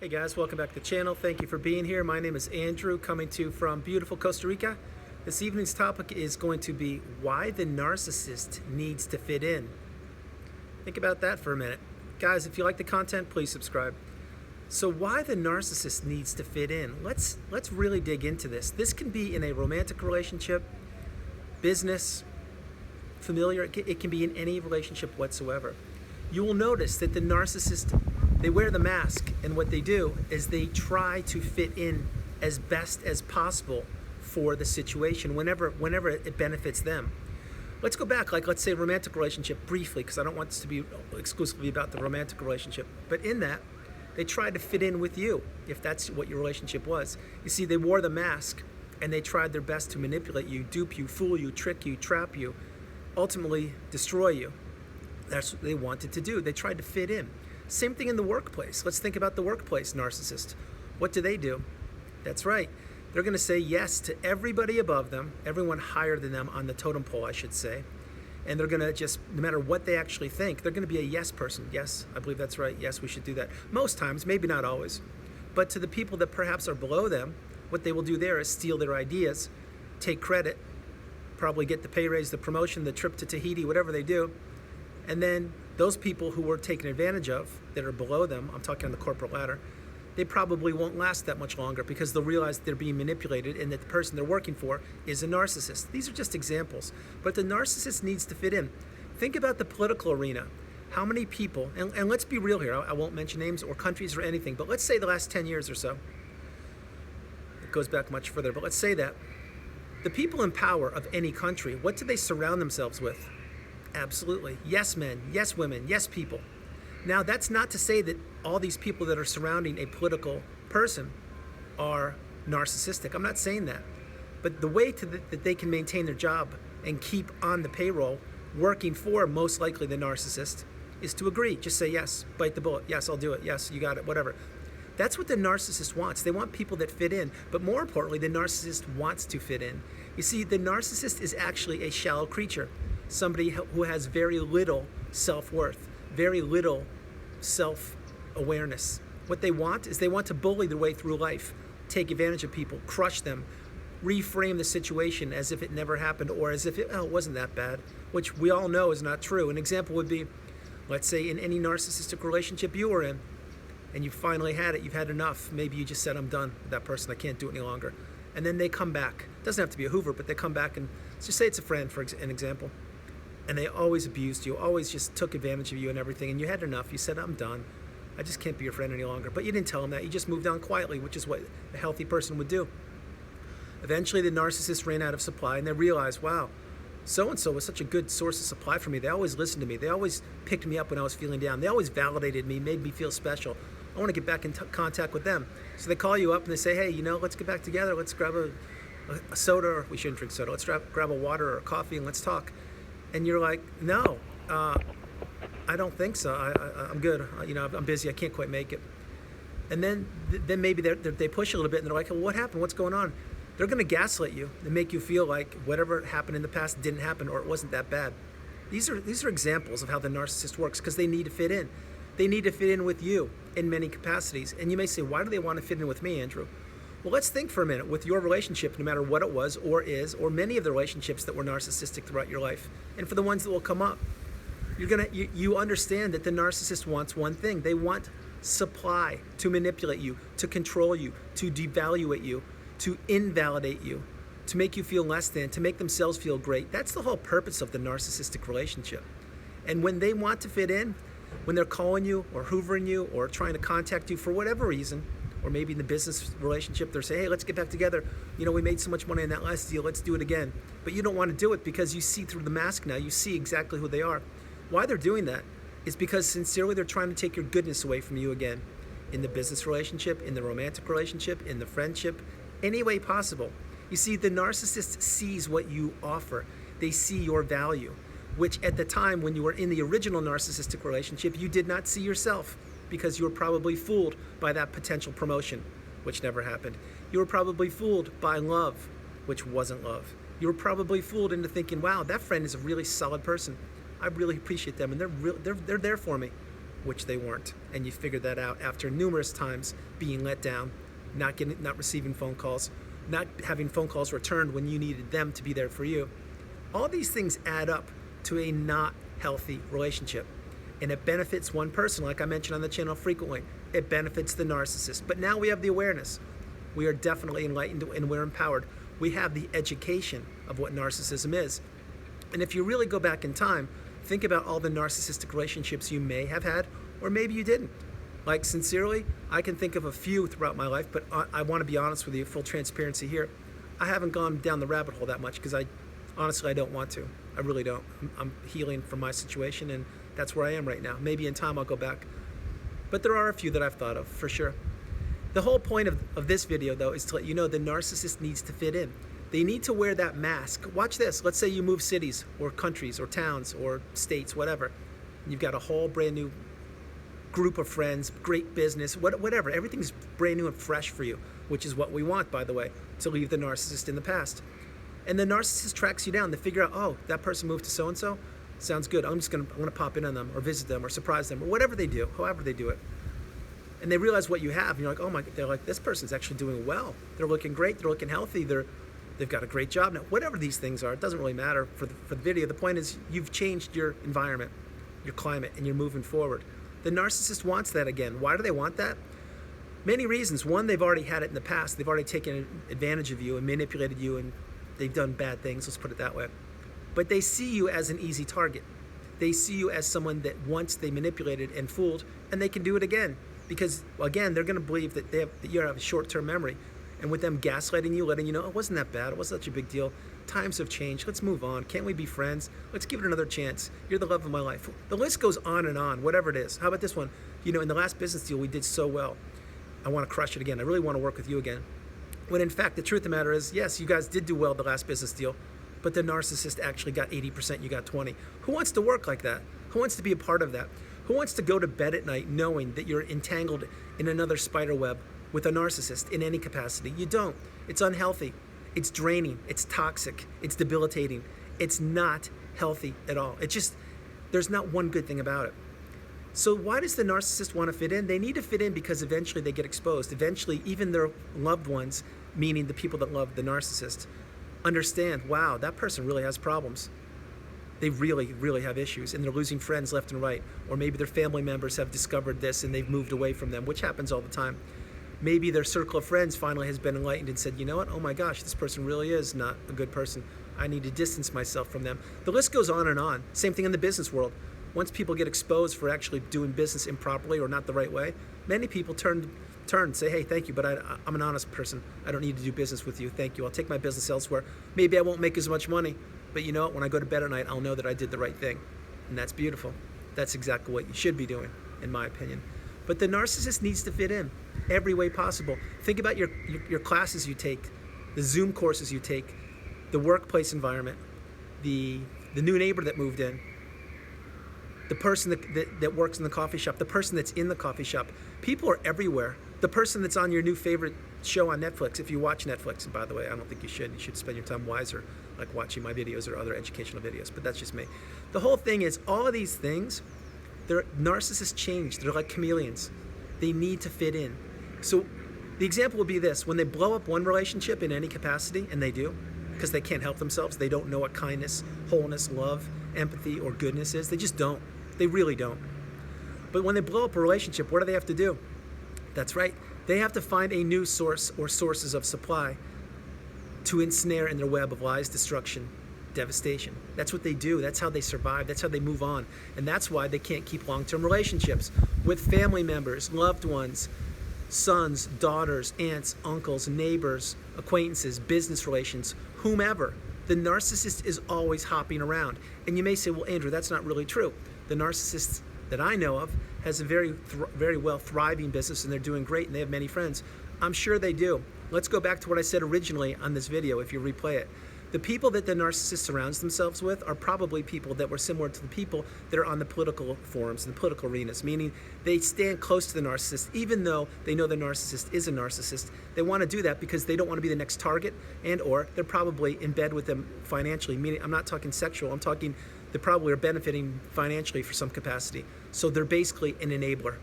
Hey guys, welcome back to the channel. Thank you for being here. My name is Andrew, coming to you from beautiful Costa Rica. This evening's topic is going to be why the narcissist needs to fit in. Think about that for a minute. Guys, if you like the content, please subscribe. So why the narcissist needs to fit in? Let's really dig into this. This can be in a romantic relationship, business, familiar. It can be in any relationship whatsoever. You will notice that the narcissist, they wear the mask, and what they do is they try to fit in as best as possible for the situation whenever it benefits them. Let's go back, like let's say a romantic relationship briefly, because I don't want this to be exclusively about the romantic relationship. But in that, they tried to fit in with you, if that's what your relationship was. You see, they wore the mask, and they tried their best to manipulate you, dupe you, fool you, trick you, trap you, ultimately destroy you. That's what they wanted to do. They tried to fit in. Same thing in the workplace. Let's think about the workplace narcissist. What do? That's right. They're going to say yes to everybody above them, everyone higher than them on the totem pole, I should say. And they're going to just, no matter what they actually think, they're going to be a yes person. Yes, I believe that's right. Yes, we should do that. Most times, maybe not always. But to the people that perhaps are below them, what they will do there is steal their ideas, take credit, probably get the pay raise, the promotion, the trip to Tahiti, whatever they do. And then those people who were taken advantage of, that are below them, I'm talking on the corporate ladder, they probably won't last that much longer because they'll realize they're being manipulated and that the person they're working for is a narcissist. These are just examples. But the narcissist needs to fit in. Think about the political arena. How many people, and let's be real here, I won't mention names or countries or anything, but let's say the last 10 years or so. It goes back much further, but let's say that. The people in power of any country, what do they surround themselves with? Absolutely. Yes men, yes women, yes people. Now, that's not to say that all these people that are surrounding a political person are narcissistic. I'm not saying that. But the way that they can maintain their job and keep on the payroll working for most likely the narcissist is to agree. Just say yes, bite the bullet. Yes, I'll do it. Yes, you got it, whatever. That's what the narcissist wants. They want people that fit in. But more importantly, the narcissist wants to fit in. You see, the narcissist is actually a shallow creature. Somebody who has very little self-worth, very little self-awareness. What they want is they want to bully their way through life, take advantage of people, crush them, reframe the situation as if it never happened or as if it wasn't that bad, which we all know is not true. An example would be, let's say in any narcissistic relationship you were in, and you finally had it, you've had enough. Maybe you just said, I'm done with that person, I can't do it any longer. And then they come back. It doesn't have to be a Hoover, but they come back and let's just say it's a friend, for an example. And they always abused you, always just took advantage of you and everything, and you had enough. You said, I'm done. I just can't be your friend any longer. But you didn't tell them that. You just moved on quietly, which is what a healthy person would do. Eventually, the narcissist ran out of supply, and they realized, wow, so-and-so was such a good source of supply for me. They always listened to me. They always picked me up when I was feeling down. They always validated me, made me feel special. I want to get back in contact with them. So they call you up, and they say, hey, let's get back together. Let's grab a soda, or we shouldn't drink soda. Let's grab a water or a coffee, and let's talk. And you're like, no, I don't think so. I'm good. I'm busy. I can't quite make it. And then maybe they push a little bit, and they're like, well, what happened? What's going on? They're going to gaslight you and make you feel like whatever happened in the past didn't happen or it wasn't that bad. These are examples of how the narcissist works because they need to fit in. They need to fit in with you in many capacities. And you may say, why do they want to fit in with me, Andrew? Well, let's think for a minute with your relationship, no matter what it was or is, or many of the relationships that were narcissistic throughout your life, and for the ones that will come up. You understand that the narcissist wants one thing. They want supply to manipulate you, to control you, to devaluate you, to invalidate you, to make you feel less than, to make themselves feel great. That's the whole purpose of the narcissistic relationship. And when they want to fit in, when they're calling you or hoovering you or trying to contact you for whatever reason, or maybe in the business relationship, they're saying, hey, let's get back together. We made so much money in that last deal, let's do it again. But you don't want to do it because you see through the mask now, you see exactly who they are. Why they're doing that is because sincerely they're trying to take your goodness away from you again. In the business relationship, in the romantic relationship, in the friendship, any way possible. You see, the narcissist sees what you offer. They see your value, which at the time when you were in the original narcissistic relationship, you did not see yourself. Because you were probably fooled by that potential promotion, which never happened. You were probably fooled by love, which wasn't love. You were probably fooled into thinking, wow, that friend is a really solid person. I really appreciate them, and they're there for me. which they weren't. And you figured that out after numerous times being let down, not receiving phone calls, not having phone calls returned when you needed them to be there for you. All these things add up to a not healthy relationship. And it benefits one person, like I mentioned on the channel frequently. It benefits the narcissist. But now we have the awareness. We are definitely enlightened and we're empowered. We have the education of what narcissism is. And if you really go back in time, think about all the narcissistic relationships you may have had, or maybe you didn't. Like, sincerely, I can think of a few throughout my life, but I want to be honest with you, full transparency here. I haven't gone down the rabbit hole that much because honestly, I don't want to. I really don't. I'm healing from my situation, and that's where I am right now. Maybe in time I'll go back. But there are a few that I've thought of, for sure. The whole point of this video, though, is to let you know the narcissist needs to fit in. They need to wear that mask. Watch this. Let's say you move cities or countries or towns or states, whatever. You've got a whole brand new group of friends, great business, whatever. Everything's brand new and fresh for you, which is what we want, by the way, to leave the narcissist in the past. And the narcissist tracks you down to figure out, oh, that person moved to so-and-so? Sounds good. I'm gonna pop in on them or visit them or surprise them or whatever they do, however they do it. And they realize what you have, and you're like, oh my, they're like, this person's actually doing well. They're looking great, they're looking healthy, they've got a great job now. Whatever these things are, it doesn't really matter for the video. The point is you've changed your environment, your climate, and you're moving forward. The narcissist wants that again. Why do they want that? Many reasons. One, they've already had it in the past. They've already taken advantage of you and manipulated you, and they've done bad things, let's put it that way. But they see you as an easy target. They see you as someone that once they manipulated and fooled, and they can do it again. Because, again, they're going to believe that you have a short-term memory. And with them gaslighting you, letting you know, it wasn't that bad, it wasn't such a big deal. Times have changed, let's move on. Can't we be friends? Let's give it another chance. You're the love of my life. The list goes on, whatever it is. How about this one? You know, in the last business deal, we did so well. I want to crush it again. I really want to work with you again. When in fact, the truth of the matter is, yes, you guys did do well the last business deal, but the narcissist actually got 80%, you got 20. Who wants to work like that? Who wants to be a part of that? Who wants to go to bed at night knowing that you're entangled in another spider web with a narcissist in any capacity? You don't. It's unhealthy. It's draining. It's toxic. It's debilitating. It's not healthy at all. There's not one good thing about it. So why does the narcissist want to fit in? They need to fit in because eventually they get exposed. Eventually, even their loved ones, meaning the people that love the narcissist, understand, wow, that person really has problems. They really, really have issues, and they're losing friends left and right. Or maybe their family members have discovered this and they've moved away from them, which happens all the time. Maybe their circle of friends finally has been enlightened and said, you know what, oh my gosh, this person really is not a good person. I need to distance myself from them. The list goes on and on. Same thing in the business world. Once people get exposed for actually doing business improperly or not the right way, many people turn and say, hey, thank you, but I'm an honest person. I don't need to do business with you. Thank you. I'll take my business elsewhere. Maybe I won't make as much money, but you know what? When I go to bed at night, I'll know that I did the right thing. And that's beautiful. That's exactly what you should be doing, in my opinion. But the narcissist needs to fit in every way possible. Think about your classes you take, the Zoom courses you take, the workplace environment, the new neighbor that moved in, the person that works in the coffee shop, the person that's in the coffee shop. People are everywhere. The person that's on your new favorite show on Netflix, if you watch Netflix, and by the way, I don't think you should. You should spend your time wiser, like watching my videos or other educational videos, but that's just me. The whole thing is, all of these things, narcissists change. They're like chameleons. They need to fit in. So the example would be this. When they blow up one relationship in any capacity, and they do, because they can't help themselves, they don't know what kindness, wholeness, love, empathy, or goodness is. They just don't. They really don't. But when they blow up a relationship, what do they have to do? That's right. They have to find a new source or sources of supply to ensnare in their web of lies, destruction, devastation. That's what they do. That's how they survive. That's how they move on. And that's why they can't keep long-term relationships with family members, loved ones, sons, daughters, aunts, uncles, neighbors, acquaintances, business relations, whomever. The narcissist is always hopping around. And you may say, well, Andrew, that's not really true. The narcissist that I know of has a very well thriving business, and they're doing great, and they have many friends. I'm sure they do. Let's go back to what I said originally on this video if you replay it. The people that the narcissist surrounds themselves with are probably people that were similar to the people that are on the political forums and the political arenas, meaning they stand close to the narcissist, even though they know the narcissist is a narcissist. They want to do that because they don't want to be the next target, and or they're probably in bed with them financially, meaning I'm not talking sexual, I'm talking they probably are benefiting financially for some capacity. So they're basically an enabler,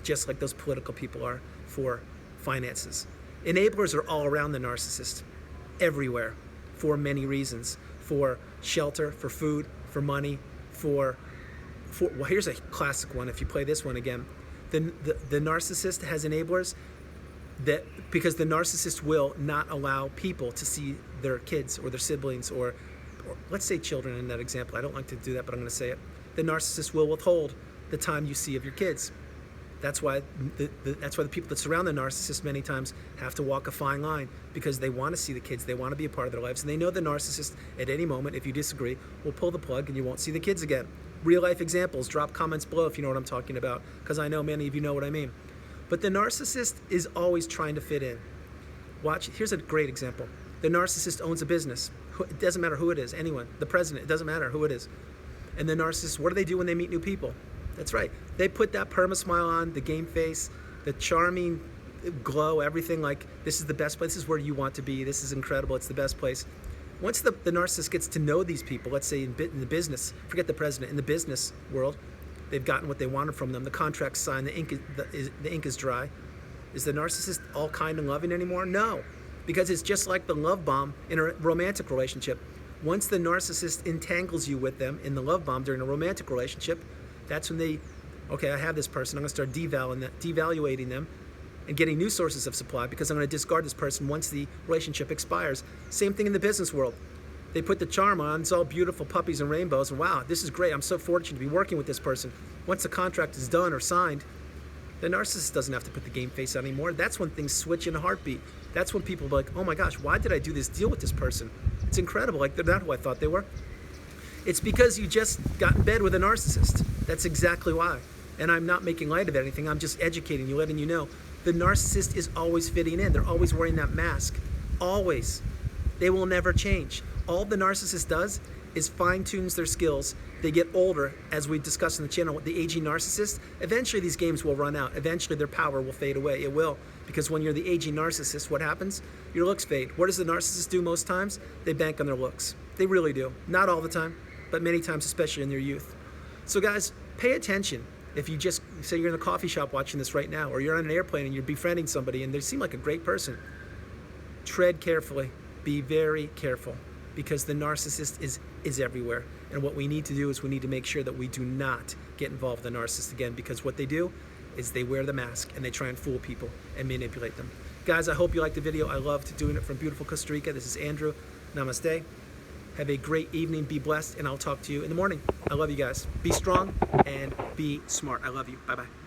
just like those political people are for finances. Enablers are all around the narcissist, everywhere, for many reasons. For shelter, for food, for money, well, here's a classic one. If you play this one again, the narcissist has enablers because the narcissist will not allow people to see their kids or their siblings or let's say children in that example. I don't like to do that, but I'm going to say it. The narcissist will withhold the time you see of your kids. That's why the people that surround the narcissist many times have to walk a fine line, because they want to see the kids, they want to be a part of their lives, and they know the narcissist at any moment, if you disagree, will pull the plug and you won't see the kids again. Real life examples, drop comments below if you know what I'm talking about, because I know many of you know what I mean. But the narcissist is always trying to fit in. Watch, here's a great example. The narcissist owns a business. It doesn't matter who it is, anyone, the president, it doesn't matter who it is. And the narcissist, what do they do when they meet new people? That's right. They put that perma-smile on, the game face, the charming glow, everything like, this is the best place, this is where you want to be, this is incredible, it's the best place. Once the narcissist gets to know these people, let's say in the business, forget the president, in the business world, they've gotten what they wanted from them, the contract's signed, the ink is dry. Is the narcissist all kind and loving anymore? No, because it's just like the love bomb in a romantic relationship. Once the narcissist entangles you with them in the love bomb during a romantic relationship, that's when okay, I have this person, I'm going to start devaluating them and getting new sources of supply, because I'm going to discard this person once the relationship expires. Same thing in the business world. They put the charm on, it's all beautiful puppies and rainbows, and wow, this is great, I'm so fortunate to be working with this person. Once the contract is done or signed, the narcissist doesn't have to put the game face on anymore. That's when things switch in a heartbeat. That's when people are like, oh my gosh, why did I do this deal with this person? It's incredible, like they're not who I thought they were. It's because you just got in bed with a narcissist. That's exactly why. And I'm not making light of anything, I'm just educating you, letting you know. The narcissist is always fitting in. They're always wearing that mask. Always. They will never change. All the narcissist does is fine-tunes their skills. They get older, as we discussed in the channel, the aging narcissist. Eventually these games will run out. Eventually their power will fade away. It will. Because when you're the aging narcissist, what happens? Your looks fade. What does the narcissist do most times? They bank on their looks. They really do. Not all the time, but many times, especially in their youth. So guys, pay attention. If you just say you're in a coffee shop watching this right now, or you're on an airplane and you're befriending somebody and they seem like a great person, tread carefully. Be very careful, because the narcissist is everywhere. And what we need to do is we need to make sure that we do not get involved with the narcissist again, because what they do is they wear the mask and they try and fool people and manipulate them. Guys, I hope you liked the video. I loved doing it from beautiful Costa Rica. This is Andrew. Namaste. Have a great evening. Be blessed, and I'll talk to you in the morning. I love you guys. Be strong and be smart. I love you. Bye-bye.